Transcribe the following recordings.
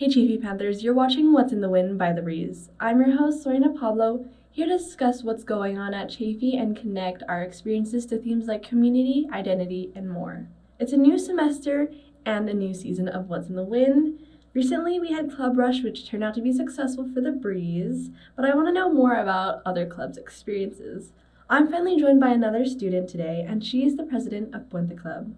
Hey Chiefy Panthers, you're watching What's in the Wind by The Breeze. I'm your host, Loureyna Pablo, here to discuss what's going on at Chafee and connect our experiences to themes like community, identity, and more. It's a new semester and a new season of What's in the Wind. Recently, we had Club Rush, which turned out to be successful for The Breeze, but I want to know more about other clubs' experiences. I'm finally joined by another student today, and she is the president of Puente Club.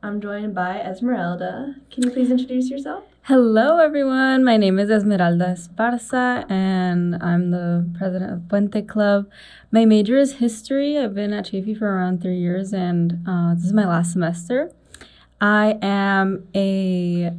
I'm joined by Esmeralda. Can you please introduce yourself? Hello, everyone. My name is Esmeralda Esparza, and I'm the president of Puente Club. My major is history. I've been at Chafee for around 3 years, and this is my last semester. I am a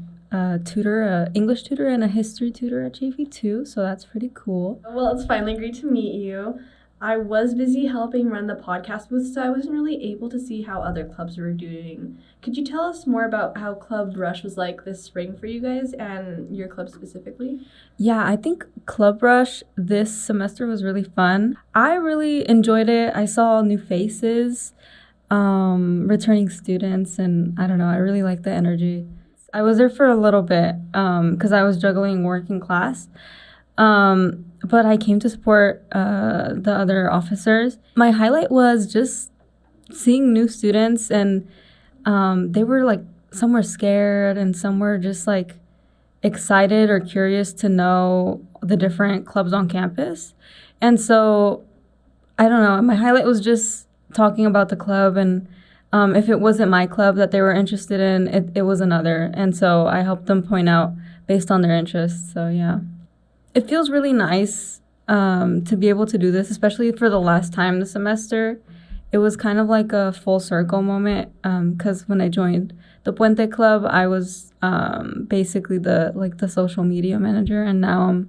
tutor, an English tutor, and a history tutor at Chafee too, so that's pretty cool. Well, it's finally great to meet you. I was busy helping run the podcast booth, so I wasn't really able to see how other clubs were doing. Could you tell us more about how Club Rush was like this spring for you guys and your club specifically? Yeah, I think Club Rush this semester was really fun. I really enjoyed it. I saw new faces, returning students, and I don't know, I really liked the energy. I was there for a little bit because I was juggling work and class. But I came to support the other officers. My highlight was just seeing new students, and they were like, some were scared and some were just like excited or curious to know the different clubs on campus. And so, I don't know, my highlight was just talking about the club, and if it wasn't my club that they were interested in, it was another. And so I helped them point out based on their interests. So yeah. It feels really nice to be able to do this, especially for the last time this semester. It was kind of like a full circle moment because when I joined the Puente Club, I was basically the social media manager, and now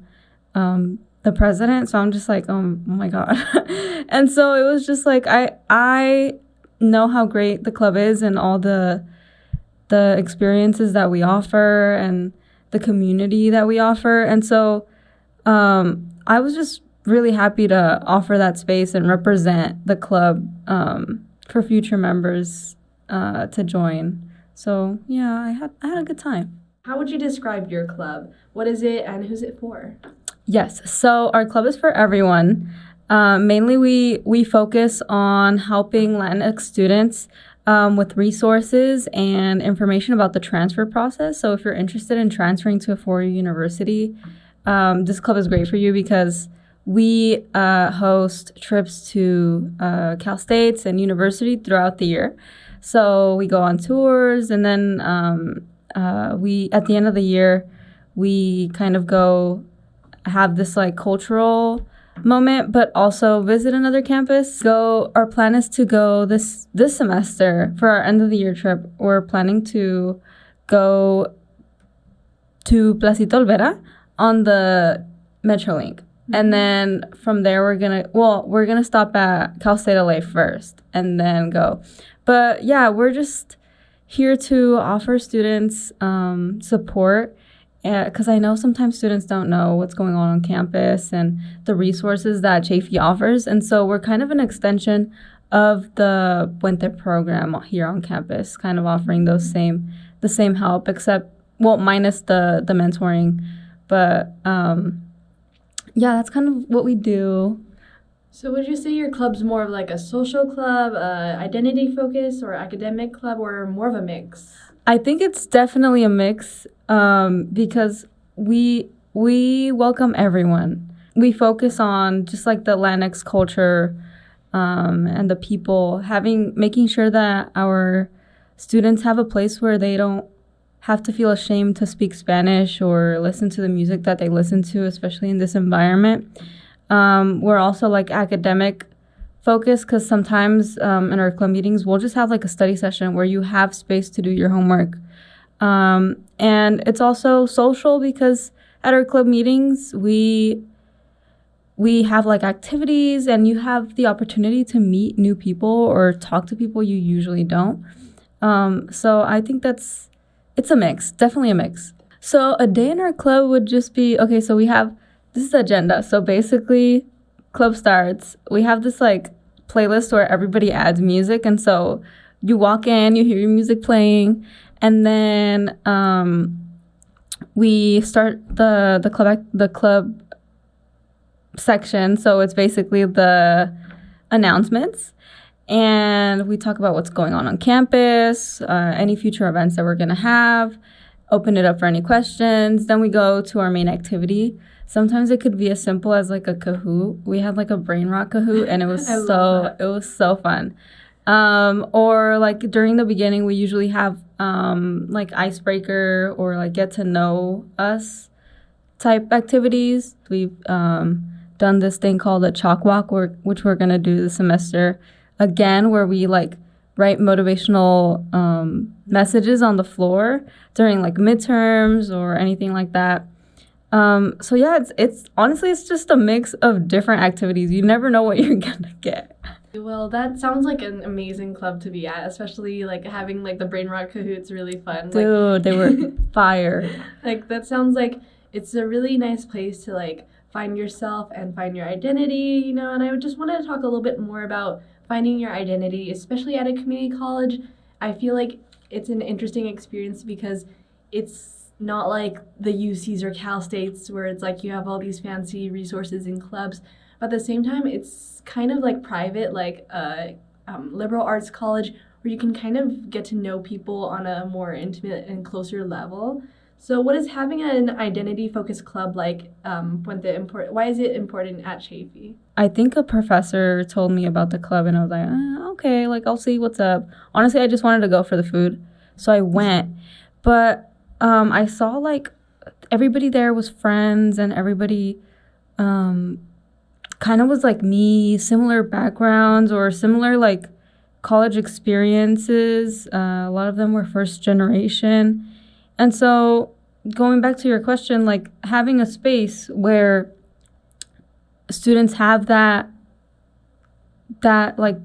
I'm the president. So I'm just like, oh my God. And so it was just like I know how great the club is and all the experiences that we offer and the community that we offer. And so I was just really happy to offer that space and represent the club for future members to join. So yeah, I had a good time. How would you describe your club? What is it and who's it for? Yes, so our club is for everyone. Mainly we focus on helping Latinx students with resources and information about the transfer process. So if you're interested in transferring to a four-year university, this club is great for you because we host trips to Cal States and university throughout the year. So we go on tours, and then we at the end of the year we kind of go have this like cultural moment, but also visit another campus. Our plan is to go this semester for our end of the year trip. We're planning to go to Placito Olvera on the Metrolink. Mm-hmm. And then from there we're gonna stop at Cal State LA first and then go. But yeah, we're just here to offer students support because I know sometimes students don't know what's going on campus and the resources that Chafee offers. And so we're kind of an extension of the Puente program here on campus, kind of offering the same help, except minus the mentoring. But yeah, that's kind of what we do. So would you say your club's more of like a social club, identity focus, or academic club, or more of a mix? I think it's definitely a mix because we welcome everyone. We focus on just like the Latinx culture and the people, making sure that our students have a place where they don't have to feel ashamed to speak Spanish or listen to the music that they listen to, especially in this environment. We're also like academic focused because sometimes in our club meetings, we'll just have like a study session where you have space to do your homework. And it's also social because at our club meetings, we have like activities and you have the opportunity to meet new people or talk to people you usually don't. So I think it's a mix, definitely a mix. So a day in our club would just be, okay, so this is the agenda. So basically, club starts. We have this like playlist where everybody adds music. And so you walk in, you hear your music playing. And then we start the club section, so it's basically the announcements, and we talk about what's going on campus, any future events that we're going to have, open it up for any questions. Then we go to our main activity. Sometimes it could be as simple as like a Kahoot. We had like a brain rot Kahoot, and it was so fun. Or like during the beginning, we usually have like icebreaker or like get to know us type activities. We've done this thing called a chalk walk, which we're gonna do this semester again, where we like write motivational messages on the floor during like midterms or anything like that. So yeah, it's honestly it's just a mix of different activities. You never know what you're gonna get. Well, that sounds like an amazing club to be at, especially like having like the brain rot Kahoot's really fun. Dude, they were fire. Like that sounds like it's a really nice place to like find yourself and find your identity, you know. And I just wanted to talk a little bit more about finding your identity, especially at a community college. I feel like it's an interesting experience because it's not like the UCs or Cal States where it's like you have all these fancy resources and clubs. But at the same time, it's kind of like private, like a liberal arts college where you can kind of get to know people on a more intimate and closer level. So what is having an identity-focused club like why is it important at Chaffey? I think a professor told me about the club, and I was like, okay, like I'll see what's up. Honestly, I just wanted to go for the food, so I went. But I saw like everybody there was friends, and everybody kind of was like me, similar backgrounds or similar like college experiences. A lot of them were first generation. And so going back to your question, like having a space where students have that like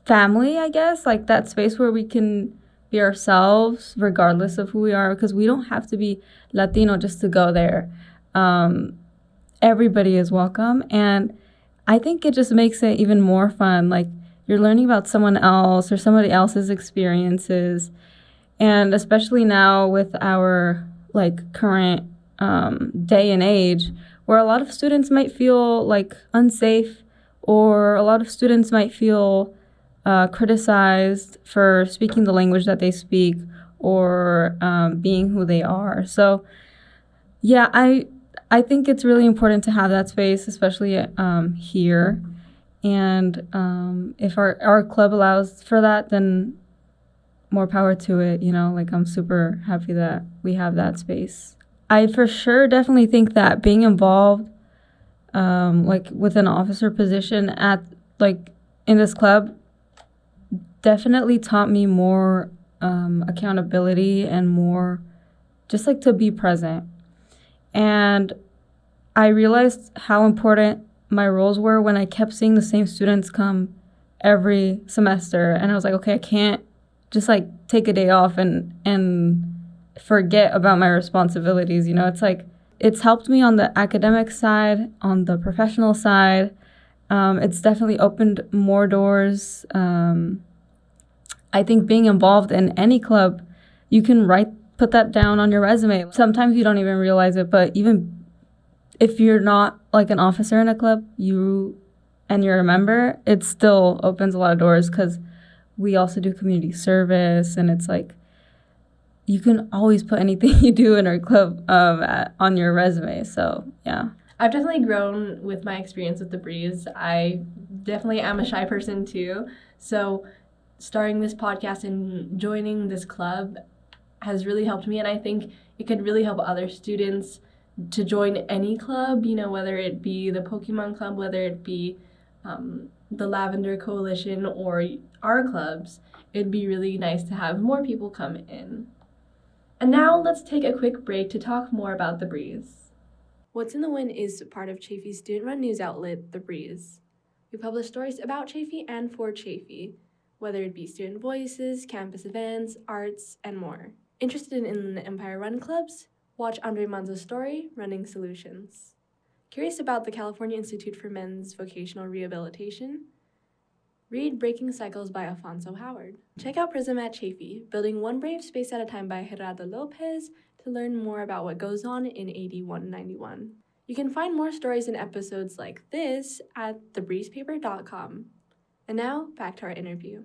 family, I guess, like that space where we can be ourselves regardless of who we are, because we don't have to be Latino just to go there. Everybody is welcome, and I think it just makes it even more fun. Like you're learning about someone else or somebody else's experiences, and especially now with our like current day and age, where a lot of students might feel like unsafe, or a lot of students might feel criticized for speaking the language that they speak, or being who they are. So yeah, I think it's really important to have that space, especially here. And if our club allows for that, then more power to it, you know. Like I'm super happy that we have that space. I for sure definitely think that being involved like with an officer position at like in this club definitely taught me more accountability and more just like to be present. And I realized how important my roles were when I kept seeing the same students come every semester. And I was like, okay, I can't just like take a day off and forget about my responsibilities. You know, it's like it's helped me on the academic side, on the professional side. It's definitely opened more doors. I think being involved in any club, you can put that down on your resume. Sometimes you don't even realize it, but even if you're not like an officer in a club, you're a member, it still opens a lot of doors, because we also do community service, and it's like you can always put anything you do in our club on your resume. So yeah. I've definitely grown with my experience with the Breeze. I definitely am a shy person too. So starting this podcast and joining this club has really helped me, and I think it could really help other students to join any club, you know, whether it be the Pokemon Club, whether it be the Lavender Coalition, or our clubs. It'd be really nice to have more people come in. And now let's take a quick break to talk more about The Breeze. What's in the Wind is part of Chaffey's student-run news outlet, The Breeze. We publish stories about Chaffey and for Chaffey, whether it be student voices, campus events, arts, and more. Interested in the Empire Run clubs? Watch Andre Manzo's story, Running Solutions. Curious about the California Institute for Men's Vocational Rehabilitation? Read Breaking Cycles by Alfonso Howard. Check out Prism at Chaffey, Building One Brave Space at a Time by Gerardo Lopez, to learn more about what goes on in 8191. You can find more stories and episodes like this at thebreezepaper.com. And now, back to our interview.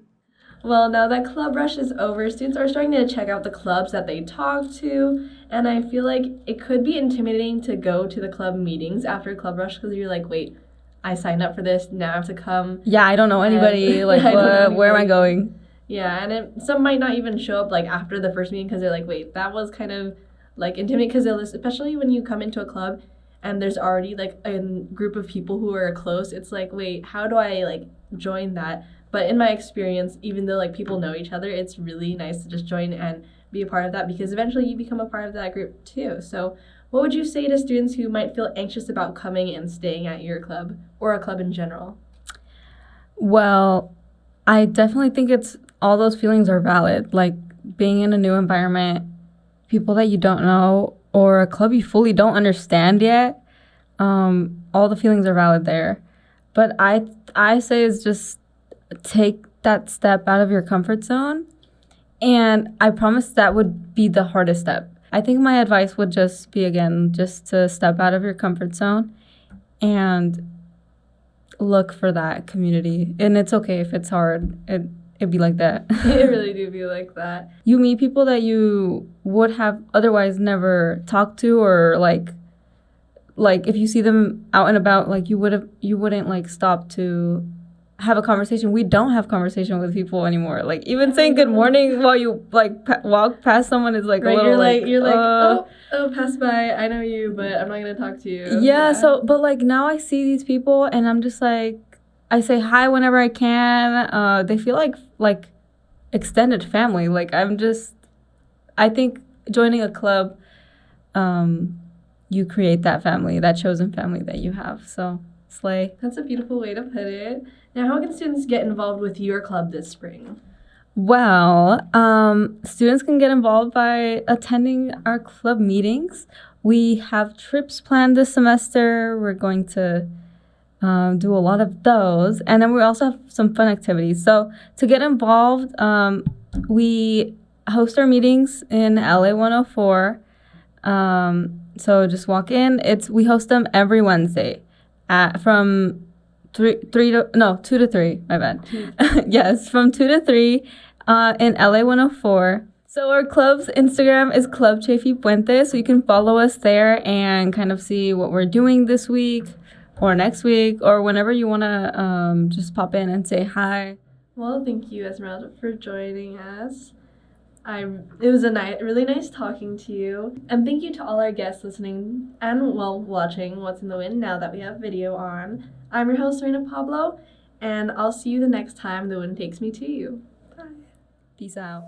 Well, now that Club Rush is over, students are starting to check out the clubs that they talk to, and I feel like it could be intimidating to go to the club meetings after Club Rush because you're like, wait, I signed up for this, now I have to come. Yeah, I don't know anybody. Like, where am I going? Yeah, and some might not even show up like after the first meeting because they're like, wait, that was kind of like intimidating because especially when you come into a club and there's already like a group of people who are close, it's like, wait, how do I like join that? But in my experience, even though like people know each other, it's really nice to just join and be a part of that because eventually you become a part of that group too. So what would you say to students who might feel anxious about coming and staying at your club or a club in general? Well, I definitely think all those feelings are valid. Like being in a new environment, people that you don't know, or a club you fully don't understand yet, all the feelings are valid there. But I say is just take that step out of your comfort zone. And I promise that would be the hardest step. I think my advice would just be, again, just to step out of your comfort zone and look for that community. And it's okay if it's hard. It'd be like that. It really do be like that. You meet people that you would have otherwise never talked to, or like if you see them out and about, like you wouldn't like stop to have a conversation. We don't have conversation with people anymore. Like even saying good morning while you like walk past someone is like right, a little you're like oh pass by, I know you, but I'm not gonna talk to you. Yeah. So but like now I see these people and I'm just like, I say hi whenever I can. They feel like extended family. Like I think joining a club, you create that family, that chosen family that you have. So slay. That's a beautiful way to put it. Now, how can students get involved with your club this spring? Well, students can get involved by attending our club meetings. We have trips planned this semester. We're going to do a lot of those. And then we also have some fun activities. So to get involved, we host our meetings in LA 104. So just walk in. We host them every Wednesday from 2 to 3, my bad. Yes, from 2 to 3 in LA 104. So our club's Instagram is Club Chafey Puente, so you can follow us there and kind of see what we're doing this week or next week or whenever you want to just pop in and say hi. Well, thank you, Esmeralda, for joining us. It was really nice talking to you. And thank you to all our guests listening and, watching What's in the Wind now that we have video on. I'm your host, Loureyna Pablo, and I'll see you the next time the wind takes me to you. Bye. Peace out.